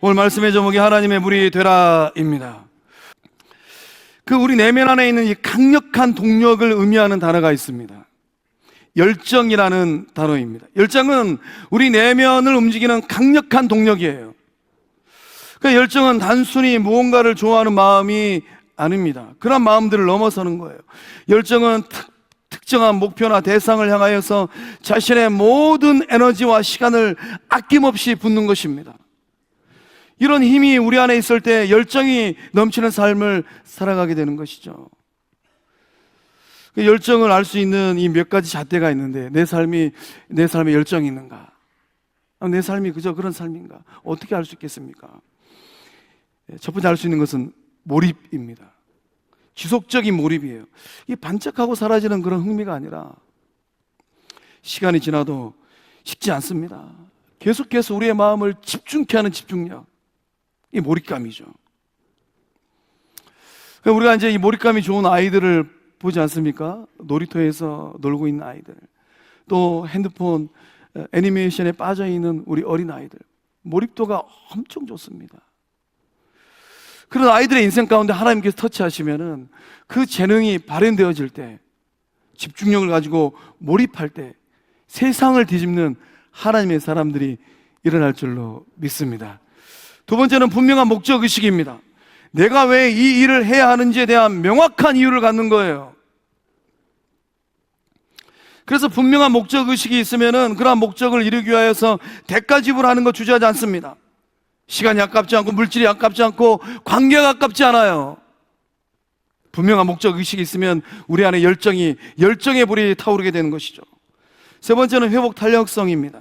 오늘 말씀의 제목이 하나님의 불이 되라입니다. 그 우리 내면 안에 있는 이 강력한 동력을 의미하는 단어가 있습니다. 열정이라는 단어입니다. 열정은 우리 내면을 움직이는 강력한 동력이에요. 그 열정은 단순히 무언가를 좋아하는 마음이 아닙니다. 그런 마음들을 넘어서는 거예요. 열정은 특정한 목표나 대상을 향하여서 자신의 모든 에너지와 시간을 아낌없이 붓는 것입니다. 이런 힘이 우리 안에 있을 때 열정이 넘치는 삶을 살아가게 되는 것이죠. 그 열정을 알 수 있는 이 몇 가지 잣대가 있는데, 내 삶에 열정이 있는가? 내 삶이 그저 그런 삶인가? 어떻게 알 수 있겠습니까? 첫 번째 알 수 있는 것은 몰입입니다. 지속적인 몰입이에요. 이 반짝하고 사라지는 그런 흥미가 아니라 시간이 지나도 식지 않습니다. 계속해서 우리의 마음을 집중케 하는 집중력, 이 몰입감이죠. 우리가 이제 이 몰입감이 좋은 아이들을 보지 않습니까? 놀이터에서 놀고 있는 아이들, 또 핸드폰 애니메이션에 빠져 있는 우리 어린 아이들, 몰입도가 엄청 좋습니다. 그런 아이들의 인생 가운데 하나님께서 터치하시면은 그 재능이 발현되어질 때, 집중력을 가지고 몰입할 때 세상을 뒤집는 하나님의 사람들이 일어날 줄로 믿습니다. 두 번째는 분명한 목적의식입니다. 내가 왜 이 일을 해야 하는지에 대한 명확한 이유를 갖는 거예요. 그래서 분명한 목적의식이 있으면은 그러한 목적을 이루기 위하여서 대가 지불하는 거 주저하지 않습니다. 시간이 아깝지 않고 물질이 아깝지 않고 관계가 아깝지 않아요. 분명한 목적의식이 있으면 우리 안에 열정의 불이 타오르게 되는 것이죠. 세 번째는 회복 탄력성입니다.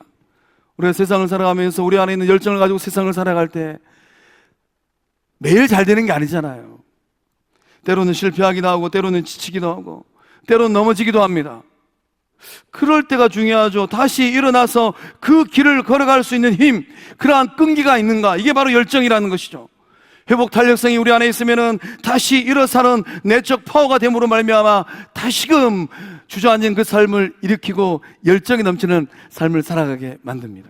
우리가 세상을 살아가면서 우리 안에 있는 열정을 가지고 세상을 살아갈 때 매일 잘 되는 게 아니잖아요. 때로는 실패하기도 하고, 때로는 지치기도 하고, 때로는 넘어지기도 합니다. 그럴 때가 중요하죠. 다시 일어나서 그 길을 걸어갈 수 있는 힘, 그러한 끈기가 있는가, 이게 바로 열정이라는 것이죠. 회복 탄력성이 우리 안에 있으면은 다시 일어서는 내적 파워가 됨으로 말미암아 다시금 주저앉은 그 삶을 일으키고 열정이 넘치는 삶을 살아가게 만듭니다.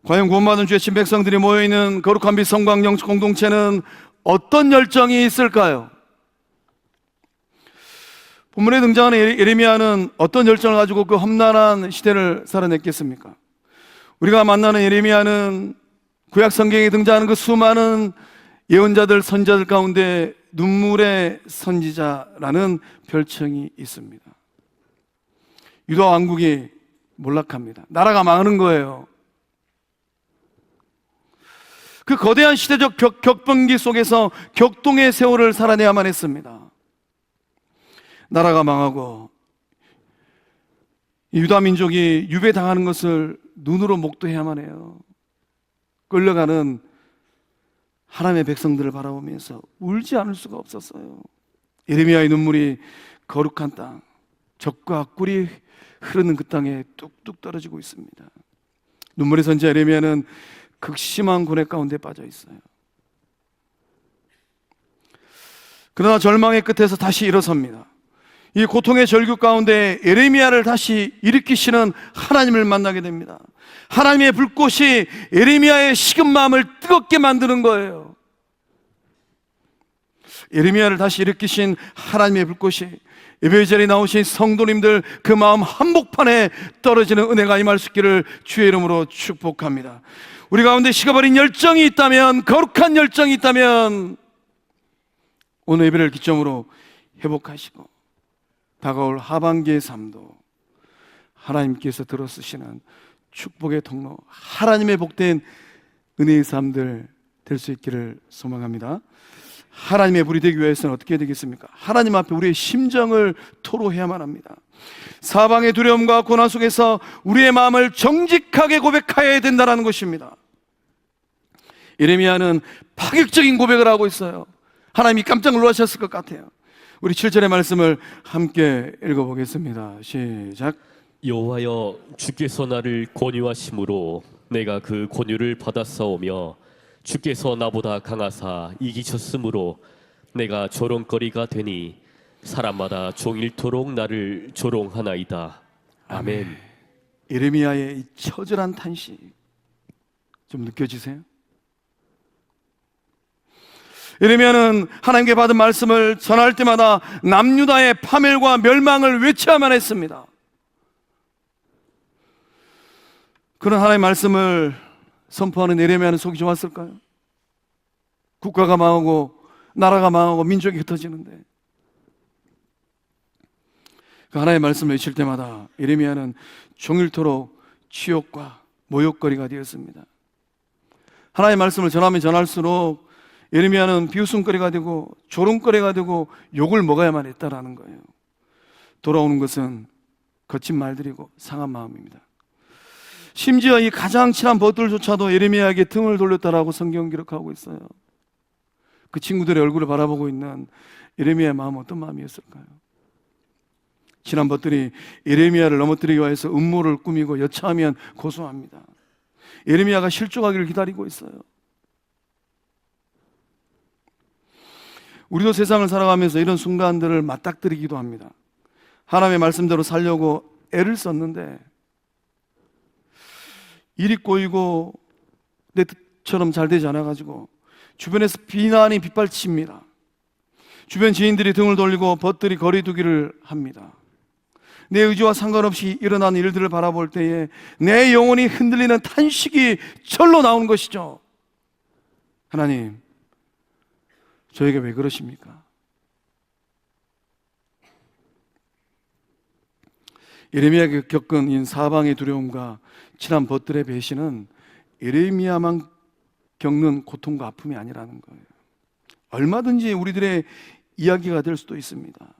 과연 구원받은 주의 친백성들이 모여있는 거룩한 빛 성광 영적 공동체는 어떤 열정이 있을까요? 본문에 등장하는 예레미야는 어떤 열정을 가지고 그 험난한 시대를 살아냈겠습니까? 우리가 만나는 예레미야는 구약 성경에 등장하는 그 수많은 예언자들, 선지자들 가운데 눈물의 선지자라는 별칭이 있습니다. 유다 왕국이 몰락합니다. 나라가 망하는 거예요. 그 거대한 시대적 격변기 속에서 격동의 세월을 살아내야만 했습니다. 나라가 망하고 유다 민족이 유배당하는 것을 눈으로 목도해야만 해요. 끌려가는 하나님의 백성들을 바라보면서 울지 않을 수가 없었어요. 예레미야의 눈물이 거룩한 땅, 젖과 꿀이 흐르는 그 땅에 뚝뚝 떨어지고 있습니다. 눈물의 선지자 예레미야는 극심한 고뇌 가운데 빠져 있어요. 그러나 절망의 끝에서 다시 일어섭니다. 이 고통의 절규 가운데 예레미야를 다시 일으키시는 하나님을 만나게 됩니다. 하나님의 불꽃이 예레미야의 식은 마음을 뜨겁게 만드는 거예요. 예레미야를 다시 일으키신 하나님의 불꽃이 예배 자리에 나오신 성도님들 그 마음 한복판에 떨어지는 은혜가 임할 수 있기를 주의 이름으로 축복합니다. 우리 가운데 식어버린 열정이 있다면, 거룩한 열정이 있다면 오늘 예배를 기점으로 회복하시고 다가올 하반기의 삶도 하나님께서 들어쓰시는 축복의 통로, 하나님의 복된 은혜의 삶들 될 수 있기를 소망합니다. 하나님의 불이 되기 위해서는 어떻게 되겠습니까? 하나님 앞에 우리의 심정을 토로해야만 합니다. 사방의 두려움과 고난 속에서 우리의 마음을 정직하게 고백해야 된다는 것입니다. 예레미야는 파격적인 고백을 하고 있어요. 하나님이 깜짝 놀라셨을 것 같아요. 우리 7절의 말씀을 함께 읽어보겠습니다. 시작. 여호와여, 주께서 나를 권유하심으로 내가 그 권유를 받았사오며 주께서 나보다 강하사 이기셨으므로 내가 조롱거리가 되니 사람마다 종일토록 나를 조롱하나이다. 아멘. 예레미야의 이 처절한 탄식 좀 느껴지세요? 예레미야는 하나님께 받은 말씀을 전할 때마다 남유다의 파멸과 멸망을 외쳐야만 했습니다. 그런 하나님의 말씀을 선포하는 예레미야는 속이 좋았을까요? 국가가 망하고 나라가 망하고 민족이 흩어지는데, 그 하나님의 말씀을 외칠 때마다 예레미야는 종일토록 치욕과 모욕거리가 되었습니다. 하나님의 말씀을 전하면 전할수록 예레미야는 비웃음거리가 되고 조롱거리가 되고 욕을 먹어야만 했다라는 거예요. 돌아오는 것은 거친 말들이고 상한 마음입니다. 심지어 이 가장 친한 벗들조차도 예레미야에게 등을 돌렸다라고 성경 기록하고 있어요. 그 친구들의 얼굴을 바라보고 있는 예레미야의 마음은 어떤 마음이었을까요? 친한 벗들이 예레미야를 넘어뜨리기 위해서 음모를 꾸미고 여차하면 고소합니다. 예레미야가 실족하기를 기다리고 있어요. 우리도 세상을 살아가면서 이런 순간들을 맞닥뜨리기도 합니다. 하나님의 말씀대로 살려고 애를 썼는데 일이 꼬이고 내 뜻처럼 잘 되지 않아가지고 주변에서 비난이 빗발칩니다. 주변 지인들이 등을 돌리고 벗들이 거리두기를 합니다. 내 의지와 상관없이 일어난 일들을 바라볼 때에 내 영혼이 흔들리는 탄식이 절로 나오는 것이죠. 하나님, 저에게 왜 그러십니까? 예레미야가 겪은 이 사방의 두려움과 친한 벗들의 배신은 예레미야만 겪는 고통과 아픔이 아니라는 거예요. 얼마든지 우리들의 이야기가 될 수도 있습니다.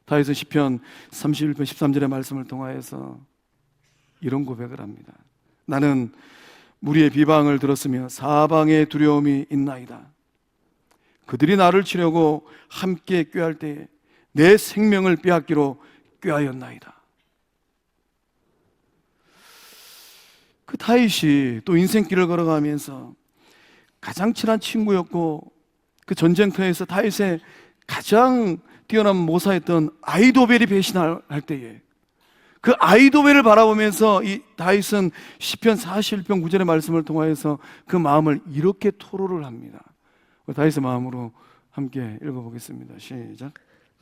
다윗은 시편 31편 13절의 말씀을 통하여서 이런 고백을 합니다. 나는 무리의 비방을 들었으며 사방의 두려움이 있나이다. 그들이 나를 치려고 함께 꾀할 때에 내 생명을 빼앗기로 꾀하였나이다. 그 다윗이 또 인생길을 걸어가면서 가장 친한 친구였고, 그 전쟁터에서 다윗의 가장 뛰어난 모사였던 아히도벨이 배신할 때에 그 아히도벨을 바라보면서 이 다윗은 시편 41편 9절의 말씀을 통하여서 그 마음을 이렇게 토로를 합니다. 다윗의 마음으로 함께 읽어보겠습니다. 시작.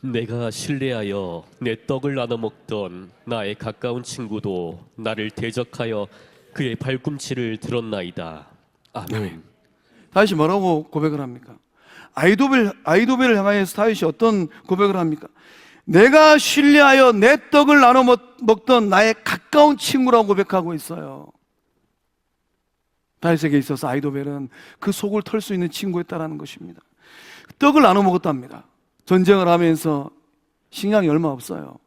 내가 신뢰하여 내 떡을 나눠 먹던 나의 가까운 친구도 나를 대적하여 그의 발꿈치를 들었나이다. 아멘. 다윗이 뭐라고 고백을 합니까? 아히도벨을 향하여서 다윗이 어떤 고백을 합니까? 내가 신뢰하여 내 떡을 나눠 먹던 나의 가까운 친구라고 고백하고 있어요. 다윗에게 있어서 아히도벨은 그 속을 털 수 있는 친구였다라는 것입니다. 떡을 나눠 먹었답니다. 전쟁을 하면서 식량이 얼마 없어요.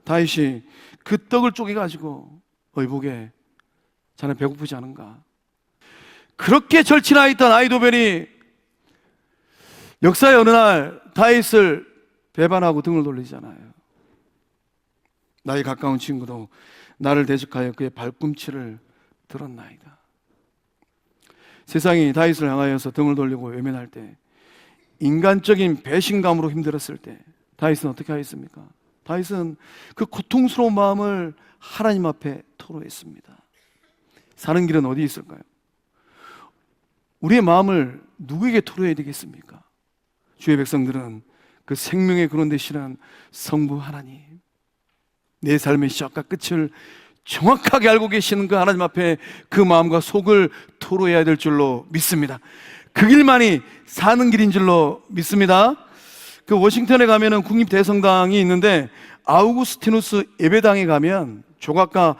다윗이 그 떡을 쪼개가지고 의복에 자네 배고프지 않은가? 그렇게 절친하였던 아히도벨이 역사의 어느 날 다윗을 배반하고 등을 돌리잖아요. 나의 가까운 친구도 나를 대적하여 그의 발꿈치를 들었나이다. 세상이 다윗을 향하여서 등을 돌리고 외면할 때, 인간적인 배신감으로 힘들었을 때 다윗은 어떻게 하였습니까? 다윗은 그 고통스러운 마음을 하나님 앞에 토로했습니다. 사는 길은 어디 있을까요? 우리의 마음을 누구에게 토로해야 되겠습니까? 주의 백성들은 그 생명의 근원 되시는 성부 하나님, 내 삶의 시작과 끝을 정확하게 알고 계시는 그 하나님 앞에 그 마음과 속을 토로해야 될 줄로 믿습니다. 그 길만이 사는 길인 줄로 믿습니다. 그 워싱턴에 가면은 국립대성당이 있는데, 아우구스티누스 예배당에 가면 조각가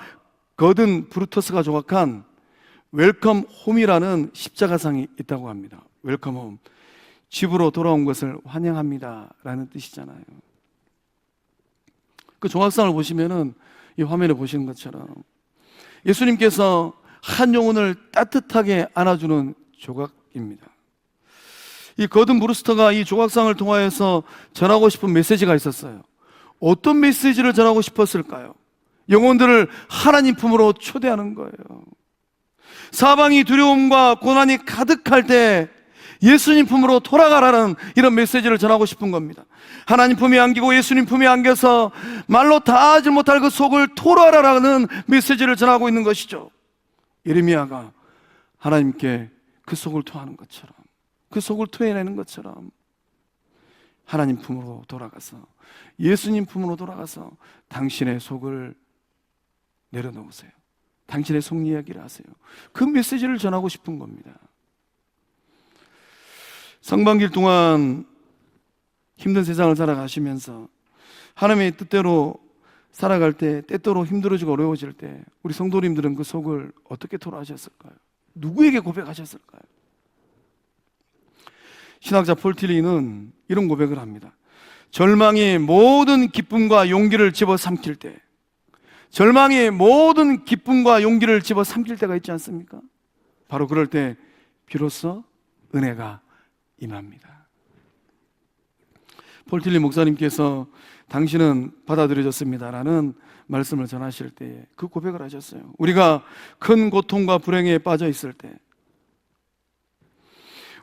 거든 브루터스가 조각한 웰컴 홈이라는 십자가상이 있다고 합니다. 웰컴 홈, 집으로 돌아온 것을 환영합니다 라는 뜻이잖아요. 그 조각상을 보시면은 이 화면에 보시는 것처럼 예수님께서 한 영혼을 따뜻하게 안아주는 조각입니다. 이 거든 브루스터가 이 조각상을 통하여서 전하고 싶은 메시지가 있었어요. 어떤 메시지를 전하고 싶었을까요? 영혼들을 하나님 품으로 초대하는 거예요. 사방이 두려움과 고난이 가득할 때 예수님 품으로 돌아가라는 이런 메시지를 전하고 싶은 겁니다. 하나님 품에 안기고 예수님 품에 안겨서 말로 다 하지 못할 그 속을 토로하라는 메시지를 전하고 있는 것이죠. 예레미야가 하나님께 그 속을 토하는 것처럼 그 속을 토해내는 것처럼 하나님 품으로 돌아가서, 예수님 품으로 돌아가서 당신의 속을 내려놓으세요. 당신의 속 이야기를 하세요. 그 메시지를 전하고 싶은 겁니다. 상반기일 동안 힘든 세상을 살아가시면서 하나님의 뜻대로 살아갈 때, 때때로 힘들어지고 어려워질 때 우리 성도님들은 그 속을 어떻게 토로하셨을까요? 누구에게 고백하셨을까요? 신학자 폴 틸리는 이런 고백을 합니다. 절망이 모든 기쁨과 용기를 집어삼킬 때, 절망이 모든 기쁨과 용기를 집어삼킬 때가 있지 않습니까? 바로 그럴 때 비로소 은혜가 임합니다. 폴 틸리 목사님께서 당신은 받아들여졌습니다라는 말씀을 전하실 때 그 고백을 하셨어요. 우리가 큰 고통과 불행에 빠져 있을 때,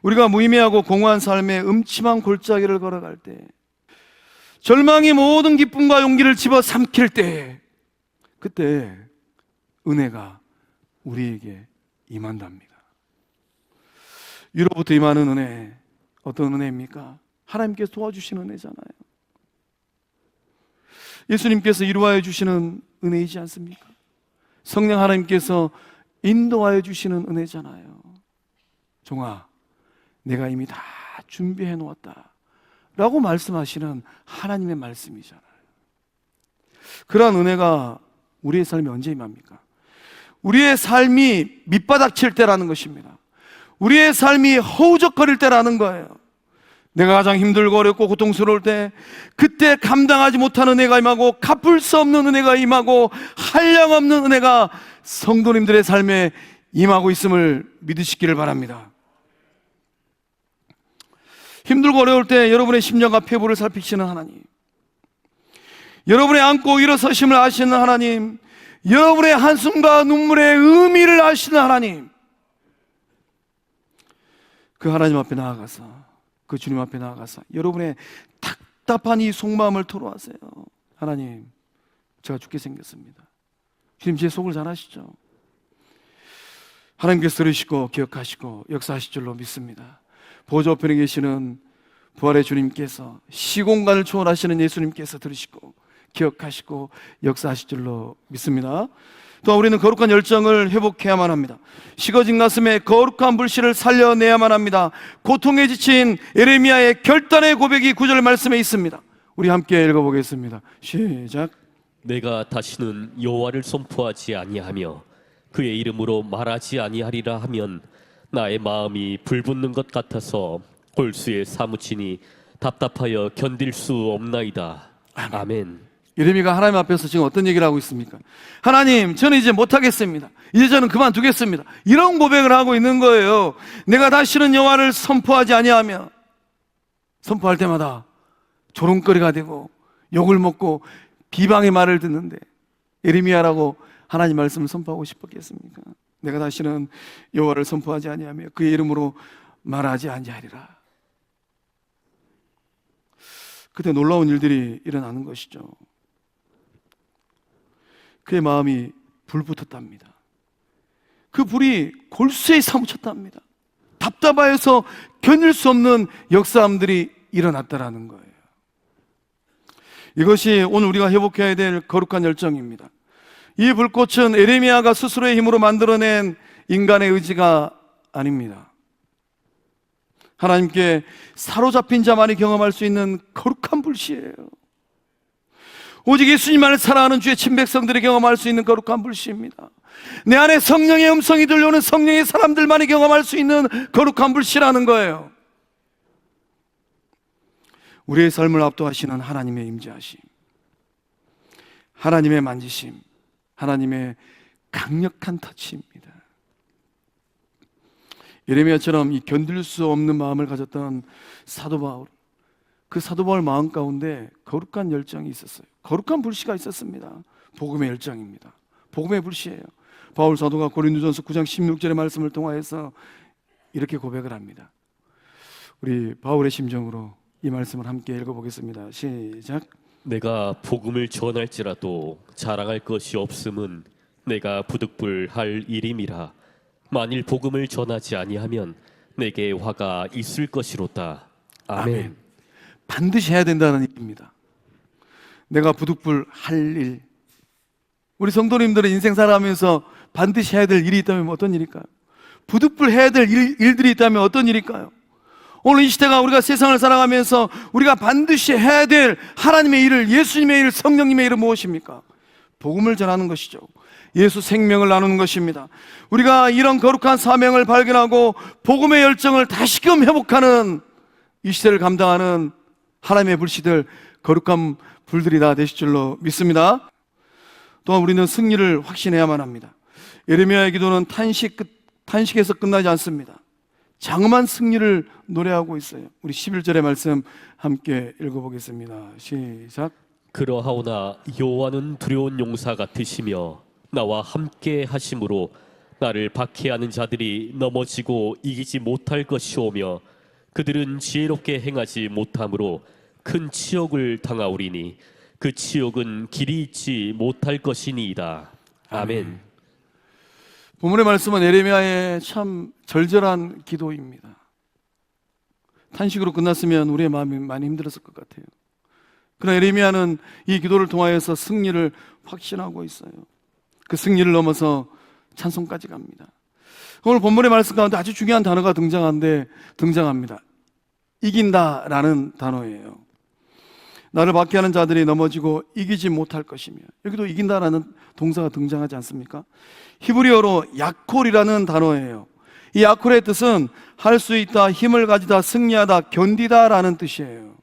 우리가 무의미하고 공허한 삶의 음침한 골짜기를 걸어갈 때, 절망이 모든 기쁨과 용기를 집어삼킬 때, 그때 은혜가 우리에게 임한답니다. 위로부터 임하는 은혜, 어떤 은혜입니까? 하나님께서 도와주시는 은혜잖아요. 예수님께서 이루하여 주시는 은혜이지 않습니까? 성령 하나님께서 인도하여 주시는 은혜잖아요. 종아, 내가 이미 다 준비해 놓았다 라고 말씀하시는 하나님의 말씀이잖아요. 그러한 은혜가 우리의 삶에 언제 임합니까? 우리의 삶이 밑바닥칠 때라는 것입니다. 우리의 삶이 허우적거릴 때라는 거예요. 내가 가장 힘들고 어렵고 고통스러울 때, 그때 감당하지 못하는 은혜가 임하고 갚을 수 없는 은혜가 임하고 한량없는 은혜가 성도님들의 삶에 임하고 있음을 믿으시기를 바랍니다. 힘들고 어려울 때 여러분의 심령과 폐부를 살피시는 하나님, 여러분의 안고 일어서심을 아시는 하나님, 여러분의 한숨과 눈물의 의미를 아시는 하나님, 그 하나님 앞에 나아가서, 그 주님 앞에 나아가서 여러분의 답답한 이 속마음을 토로하세요. 하나님, 제가 죽게 생겼습니다. 주님, 제 속을 잘 아시죠? 하나님께서 들으시고 기억하시고 역사하실 줄로 믿습니다. 보좌 우편에 계시는 부활의 주님께서, 시공간을 초월하시는 예수님께서 들으시고 기억하시고 역사하실 줄로 믿습니다. 또 우리는 거룩한 열정을 회복해야만 합니다. 식어진 가슴에 거룩한 불씨를 살려내야만 합니다. 고통에 지친 예레미야의 결단의 고백이 9절 말씀에 있습니다. 우리 함께 읽어보겠습니다. 시작. 내가 다시는 여호와를 선포하지 아니하며 그의 이름으로 말하지 아니하리라 하면 나의 마음이 불붙는 것 같아서 골수에 사무치니 답답하여 견딜 수 없나이다. 아멘. 예레미야가 하나님 앞에서 지금 어떤 얘기를 하고 있습니까? 하나님, 저는 이제 못하겠습니다. 이제 저는 그만두겠습니다. 이런 고백을 하고 있는 거예요. 내가 다시는 여호와를 선포하지 아니하며, 선포할 때마다 조롱거리가 되고 욕을 먹고 비방의 말을 듣는데, 예레미야라고 하나님 말씀을 선포하고 싶었겠습니까? 내가 다시는 여호와를 선포하지 아니하며 그의 이름으로 말하지 아니하리라. 그때 놀라운 일들이 일어나는 것이죠. 그의 마음이 불붙었답니다. 그 불이 골수에 사무쳤답니다. 답답하여서 견딜 수 없는 역사함들이 일어났다라는 거예요. 이것이 오늘 우리가 회복해야 될 거룩한 열정입니다. 이 불꽃은 예레미야가 스스로의 힘으로 만들어낸 인간의 의지가 아닙니다. 하나님께 사로잡힌 자만이 경험할 수 있는 거룩한 불씨예요. 오직 예수님만을 사랑하는 주의 친백성들이 경험할 수 있는 거룩한 불씨입니다. 내 안에 성령의 음성이 들려오는 성령의 사람들만이 경험할 수 있는 거룩한 불씨라는 거예요. 우리의 삶을 압도하시는 하나님의 임재하심, 하나님의 만지심, 하나님의 강력한 터치입니다. 예레미야처럼 이 견딜 수 없는 마음을 가졌던 사도 바울, 그 사도 바울 마음 가운데 거룩한 열정이 있었어요. 거룩한 불씨가 있었습니다. 복음의 열정입니다. 복음의 불씨예요. 바울 사도가 고린도전서 9장 16절의 말씀을 통하여서 이렇게 고백을 합니다. 우리 바울의 심정으로 이 말씀을 함께 읽어보겠습니다. 시작. 내가 복음을 전할지라도 자랑할 것이 없음은 내가 부득불할 일임이라. 만일 복음을 전하지 아니하면 내게 화가 있을 것이로다. 아멘. 반드시 해야 된다는 얘기입니다. 내가 부득불 할 일, 우리 성도님들은 인생 살아가면서 반드시 해야 될 일이 있다면 어떤 일일까요? 부득불 해야 될 일들이 있다면 어떤 일일까요? 오늘 이 시대가 우리가 세상을 살아가면서 우리가 반드시 해야 될 하나님의 일을, 예수님의 일, 성령님의 일은 무엇입니까? 복음을 전하는 것이죠. 예수 생명을 나누는 것입니다. 우리가 이런 거룩한 사명을 발견하고 복음의 열정을 다시금 회복하는 이 시대를 감당하는 하나님의 불씨들, 거룩한 불들이 다 되실 줄로 믿습니다. 또한 우리는 승리를 확신해야만 합니다. 예레미야의 기도는 탄식에서 끝나지 않습니다. 장엄한 승리를 노래하고 있어요. 우리 11절의 말씀 함께 읽어보겠습니다. 시작. 그러하오나 여호와는 두려운 용사 같으시며 나와 함께 하심으로 나를 박해하는 자들이 넘어지고 이기지 못할 것이오며 그들은 지혜롭게 행하지 못함으로 큰 치욕을 당하오리니 그 치욕은 길이 있지 못할 것이니이다. 아멘. 본문의 말씀은 예레미야의 참 절절한 기도입니다. 탄식으로 끝났으면 우리의 마음이 많이 힘들었을 것 같아요. 그러나 예레미야는 이 기도를 통하여서 승리를 확신하고 있어요. 그 승리를 넘어서 찬송까지 갑니다. 오늘 본문의 말씀 가운데 아주 중요한 단어가 등장합니다. 이긴다라는 단어예요. 나를 박해하는 자들이 넘어지고 이기지 못할 것이며, 여기도 이긴다라는 동사가 등장하지 않습니까? 히브리어로 야콜이라는 단어예요. 이 야콜의 뜻은 할 수 있다, 힘을 가지다, 승리하다, 견디다라는 뜻이에요.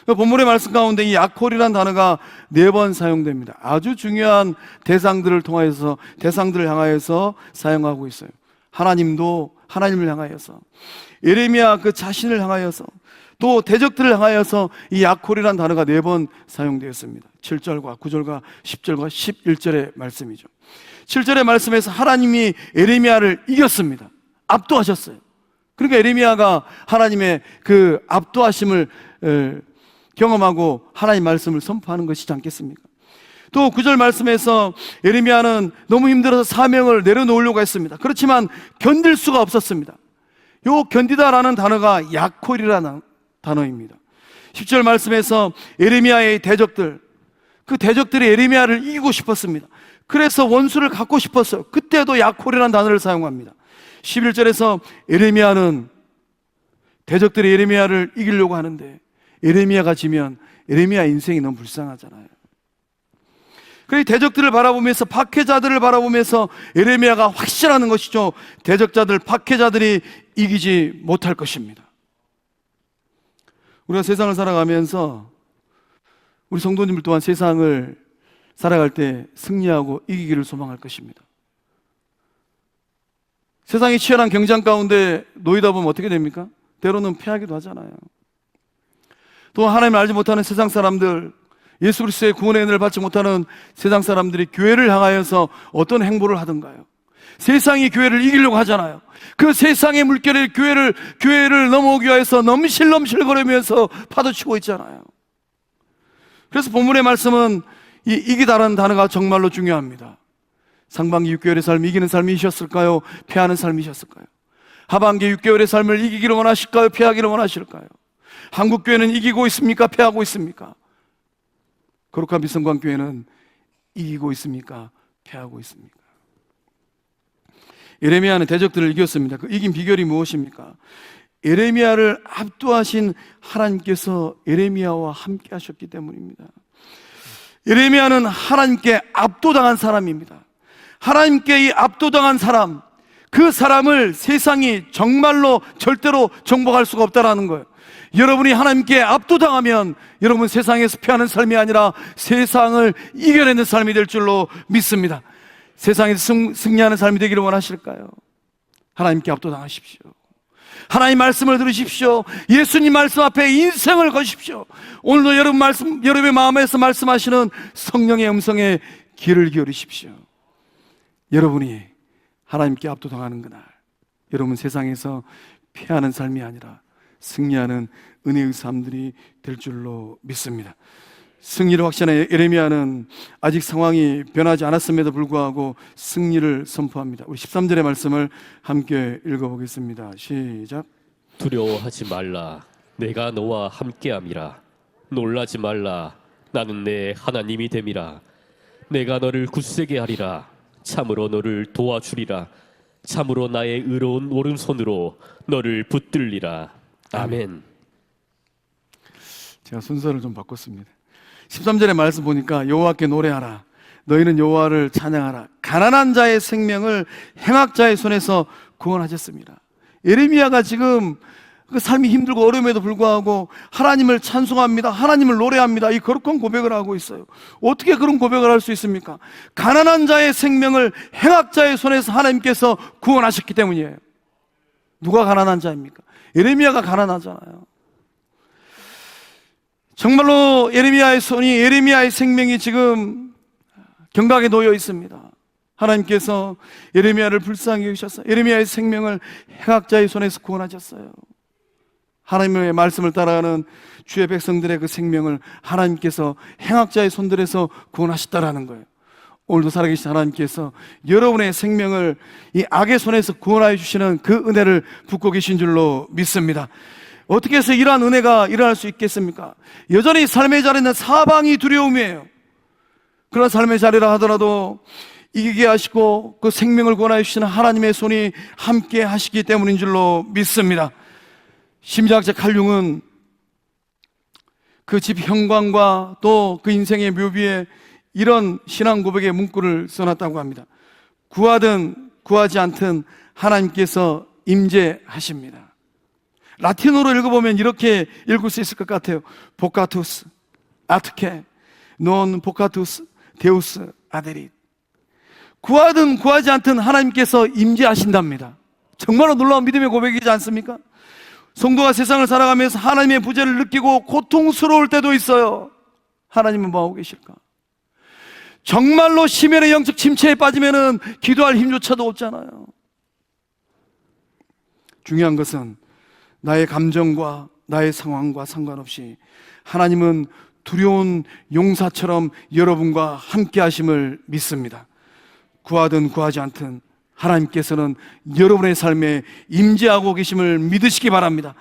본문의 말씀 가운데 이 야콜이라는 단어가 4번 사용됩니다. 아주 중요한 대상들을 향하여서 사용하고 있어요. 하나님을 향하여서, 예레미야 그 자신을 향하여서, 또 대적들을 향하여서 이 야콜이라는 단어가 4번 사용되었습니다. 7절과 9절과 10절과 11절의 말씀이죠. 7절의 말씀에서 하나님이 예레미야를 이겼습니다. 압도하셨어요. 그러니까 예레미야가 하나님의 그 압도하심을 경험하고 하나님 말씀을 선포하는 것이지 않겠습니까? 또 9절 말씀에서 예레미야는 너무 힘들어서 사명을 내려놓으려고 했습니다. 그렇지만 견딜 수가 없었습니다. 요 견디다라는 단어가 야콜이라는 단어입니다. 10절 말씀에서 예레미야의 대적들, 그 대적들이 예레미야를 이기고 싶었습니다. 그래서 원수를 갖고 싶었어요. 그때도 야콜이라는 단어를 사용합니다. 11절에서 예레미야는 대적들이 예레미야를 이기려고 하는데 예레미야가 지면 예레미야 인생이 너무 불쌍하잖아요. 그래서 대적들을 바라보면서, 박해자들을 바라보면서 예레미야가 확신하는 것이죠. 대적자들, 박해자들이 이기지 못할 것입니다. 우리가 세상을 살아가면서 우리 성도님들 또한 세상을 살아갈 때 승리하고 이기기를 소망할 것입니다. 세상이 치열한 경쟁 가운데 놓이다 보면 어떻게 됩니까? 때로는 패하기도 하잖아요. 또 하나님을 알지 못하는 세상 사람들, 예수 그리스도의 구원의 은혜를 받지 못하는 세상 사람들이 교회를 향하여서 어떤 행보를 하던가요? 세상이 교회를 이기려고 하잖아요. 그 세상의 물결이 교회를 넘어오기 위해서 넘실넘실거리면서 파도치고 있잖아요. 그래서 본문의 말씀은 이 이기다라는 단어가 정말로 중요합니다. 상반기 6개월의 삶이 이기는 삶이셨을까요? 패하는 삶이셨을까요? 하반기 6개월의 삶을 이기기를 원하실까요? 패하기를 원하실까요? 한국교회는 이기고 있습니까? 패하고 있습니까? 거룩한 빛성광교회는 이기고 있습니까? 패하고 있습니까? 예레미야는 대적들을 이겼습니다. 그 이긴 비결이 무엇입니까? 예레미야를 압도하신 하나님께서 예레미야와 함께 하셨기 때문입니다. 예레미야는 하나님께 압도당한 사람입니다. 하나님께 이 압도당한 사람, 그 사람을 세상이 정말로 절대로 정복할 수가 없다라는 거예요. 여러분이 하나님께 압도당하면 여러분 세상에서 패하는 삶이 아니라 세상을 이겨내는 삶이 될 줄로 믿습니다. 세상에서 승리하는 삶이 되기를 원하실까요? 하나님께 압도당하십시오. 하나님 말씀을 들으십시오. 예수님 말씀 앞에 인생을 거십시오. 오늘도 여러분의 마음에서 말씀하시는 성령의 음성에 귀를 기울이십시오. 여러분이 하나님께 압도당하는 그날, 여러분 세상에서 패하는 삶이 아니라 승리하는 은혜의 삶들이 될 줄로 믿습니다. 승리를 확신한 예레미야는 아직 상황이 변하지 않았음에도 불구하고 승리를 선포합니다. 우리 13절의 말씀을 함께 읽어보겠습니다. 시작. 두려워하지 말라. 내가 너와 함께함이라. 놀라지 말라. 나는 내 하나님이 됨이라. 내가 너를 굳세게 하리라. 참으로 너를 도와주리라. 참으로 나의 의로운 오른손으로 너를 붙들리라. 아멘. 제가 순서를 좀 바꿨습니다. 13절의 말씀 보니까 여호와께 노래하라. 너희는 여호와를 찬양하라. 가난한 자의 생명을 행악자의 손에서 구원하셨습니다. 예레미야가 지금 그 삶이 힘들고 어려움에도 불구하고 하나님을 찬송합니다. 하나님을 노래합니다. 이 거룩한 고백을 하고 있어요. 어떻게 그런 고백을 할 수 있습니까? 가난한 자의 생명을 행악자의 손에서 하나님께서 구원하셨기 때문이에요. 누가 가난한 자입니까? 예레미야가 가난하잖아요. 정말로 예레미야의 생명이 지금 경각에 놓여 있습니다. 하나님께서 예레미야를 불쌍히 여기셔서 예레미야의 생명을 행악자의 손에서 구원하셨어요. 하나님의 말씀을 따라가는 주의 백성들의 그 생명을 하나님께서 행악자의 손들에서 구원하셨다라는 거예요. 오늘도 살아계신 하나님께서 여러분의 생명을 이 악의 손에서 구원하여 주시는 그 은혜를 붙고 계신 줄로 믿습니다. 어떻게 해서 이러한 은혜가 일어날 수 있겠습니까? 여전히 삶의 자리는 사방이 두려움이에요. 그런 삶의 자리라 하더라도 이기게 하시고 그 생명을 구원하여 주시는 하나님의 손이 함께 하시기 때문인 줄로 믿습니다. 심리학자 칼 융은 그 집 형광과 또 그 인생의 묘비에 이런 신앙 고백의 문구를 써놨다고 합니다. 구하든 구하지 않든 하나님께서 임재하십니다. 라틴어로 읽어보면 이렇게 읽을 수 있을 것 같아요. 보카투스 아트케 논 보카투스 데우스 아데릿. 구하든 구하지 않든 하나님께서 임재하신답니다. 정말로 놀라운 믿음의 고백이지 않습니까? 성도가 세상을 살아가면서 하나님의 부재를 느끼고 고통스러울 때도 있어요. 하나님은 뭐하고 계실까? 정말로 심연의 영적 침체에 빠지면은 기도할 힘조차도 없잖아요. 중요한 것은 나의 감정과 나의 상황과 상관없이 하나님은 두려운 용사처럼 여러분과 함께 하심을 믿습니다. 구하든 구하지 않든 하나님께서는 여러분의 삶에 임재하고 계심을 믿으시기 바랍니다.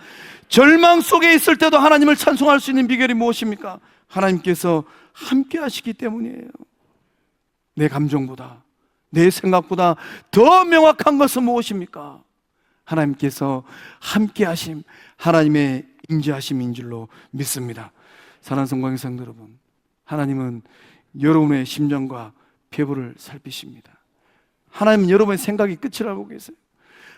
절망 속에 있을 때도 하나님을 찬송할 수 있는 비결이 무엇입니까? 하나님께서 함께 하시기 때문이에요. 내 감정보다 내 생각보다 더 명확한 것은 무엇입니까? 하나님께서 함께 하심, 하나님의 임재하심인 줄로 믿습니다. 사랑하는 성광의 성도 여러분, 하나님은 여러분의 심정과 폐부를 살피십니다. 하나님은 여러분의 생각이 끝을 알고 계세요.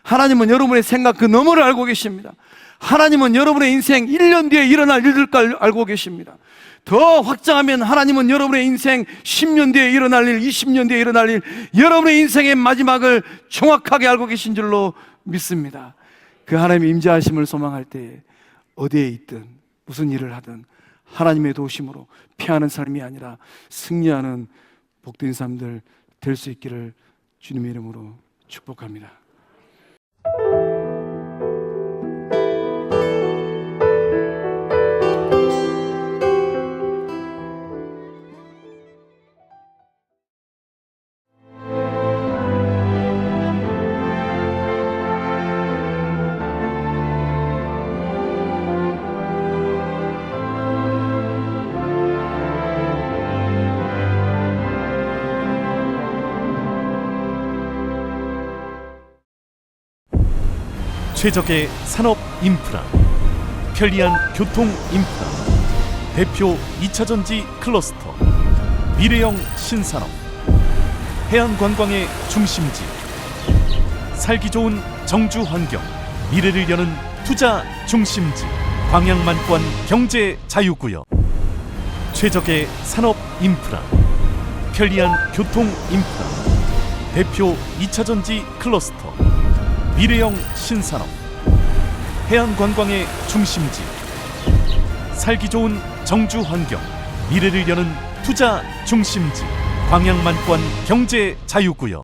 하나님은 여러분의 생각 그 너머를 알고 계십니다. 하나님은 여러분의 인생 1년 뒤에 일어날 일들까지 알고 계십니다. 더 확장하면 하나님은 여러분의 인생 10년 뒤에 일어날 일, 20년 뒤에 일어날 일, 여러분의 인생의 마지막을 정확하게 알고 계신 줄로 믿습니다. 그 하나님의 임재하심을 소망할 때 어디에 있든 무슨 일을 하든 하나님의 도우심으로 피하는 삶이 아니라 승리하는 복된 삶들 될 수 있기를 주님의 이름으로 축복합니다. 최적의 산업 인프라, 편리한 교통 인프라, 대표 2차전지 클러스터, 미래형 신산업, 해안관광의 중심지, 살기 좋은 정주 환경, 미래를 여는 투자 중심지, 광양만권 경제 자유구역. 최적의 산업 인프라, 편리한 교통 인프라, 대표 2차전지 클러스터, 미래형 신산업, 해안관광의 중심지, 살기 좋은 정주 환경, 미래를 여는 투자 중심지, 광양만권 경제 자유구역.